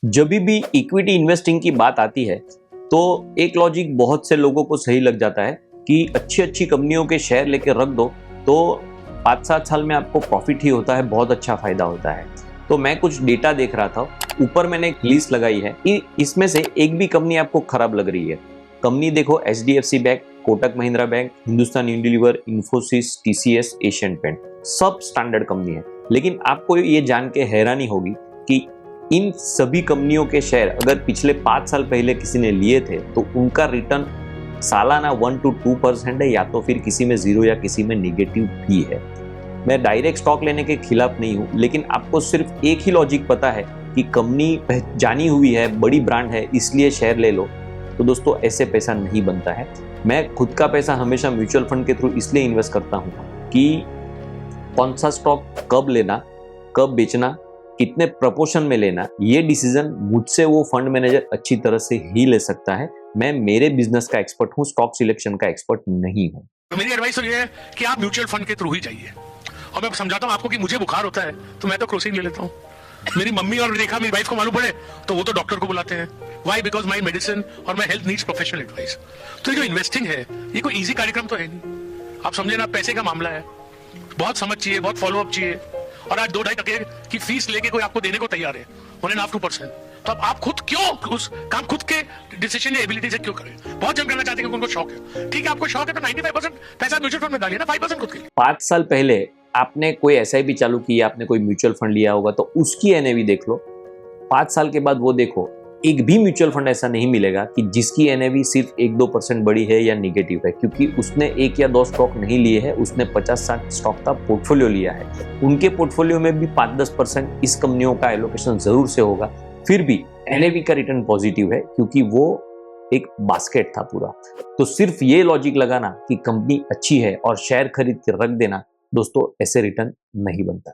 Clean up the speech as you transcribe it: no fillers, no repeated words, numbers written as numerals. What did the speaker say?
जब भी equity investing की बात आती है तो एक लॉजिक बहुत से लोगों को सही लग जाता है कि अच्छी अच्छी कंपनियों के शेयर लेके रख दो तो 5-7 साल में आपको प्रॉफिट ही होता है, बहुत अच्छा फायदा होता है। तो मैं कुछ डेटा देख रहा था, ऊपर मैंने एक लिस्ट लगाई है कि इसमें से एक भी कंपनी आपको खराब लग रही है। कंपनी देखो, HDFC bank, Kotak Mahindra bank, Hindustan Unilever, Infosys, TCS, Asian paint, सब स्टैंडर्ड कंपनी है। लेकिन आपको ये जान के हैरानी होगी कि इन सभी कंपनियों के शेयर अगर पिछले 5 साल पहले किसी ने लिए थे तो उनका रिटर्न सालाना 1 to 2% है, या तो फिर किसी में 0 या किसी में नेगेटिव भी है। मैं डायरेक्ट स्टॉक लेने के खिलाफ नहीं हूं, लेकिन आपको सिर्फ एक ही लॉजिक पता है कि कंपनी जानी हुई है, बड़ी ब्रांड है, इसलिए शेयर ले लो। तो दोस्तों, ऐसे पैसा नहीं बनता है। मैं खुद का पैसा हमेशा म्यूचुअल फंड के थ्रू इसलिए इन्वेस्ट करता हूं कि कौन सा स्टॉक कब लेना, कब बेचना, कितने प्रपोर्शन में लेना, ये डिसीजन मुझसे वो फंड मैनेजर अच्छी तरह से ही ले सकता है। मैं मेरे बिजनेस का एक्सपर्ट हूँ, स्टॉक सिलेक्शन का एक्सपर्ट नहीं हूँ। तो मेरी एडवाइस तो ये है कि आप म्यूचुअल फंड के थ्रू ही जाइए। और मैं समझाता हूँ आपको कि मुझे बुखार होता है तो मैं तो क्रोसिन ले लेता हूँ। मेरी मम्मी और रेखा, मेरी वाइफ को मालूम पड़े तो वो तो डॉक्टर को बुलाते हैं। वाई? बिकॉज माई मेडिसिन और my health needs professional advice. तो ये जो इन्वेस्टिंग है ये कोई इजी कार्यक्रम तो है नहीं। आप समझे ना, पैसे का मामला है, बहुत समझ चाहिए, बहुत फॉलोअप चाहिए। और आज 2-2.5% की फीस लेके कोई आपको देने को तैयार है 1.5-2%। तो अब आप खुद क्यों उस काम खुद के डिसीजन या एबिलिटी से क्यों करें? बहुत जन करना चाहते हैं, उनको शौक है। ठीक है, आपको शौक है तो 95% पैसा म्यूचुअल फंड में डालिए ना, 5% खुद के लिए। 5 साल पहले आपने कोई SIP चालू किया, आपने कोई म्यूचुअल फंड लिया होगा तो उसकी NAV देख लो। 5 साल के बाद वो देखो, एक भी म्यूचुअल फंड ऐसा नहीं मिलेगा कि जिसकी NAV सिर्फ 1-2% बड़ी है या निगेटिव है, क्योंकि उसने 1 या 2 स्टॉक नहीं लिए हैं, उसने 50-60 स्टॉक का पोर्टफोलियो लिया है। उनके पोर्टफोलियो में भी 5-10% इस कंपनियों का एलोकेशन जरूर से होगा, फिर भी NAV का रिटर्न पॉजिटिव है, क्योंकि वो एक बास्केट था पूरा। तो सिर्फ ये लॉजिक लगाना कि कंपनी अच्छी है और शेयर खरीद के रख देना, दोस्तों ऐसे रिटर्न नहीं बनता।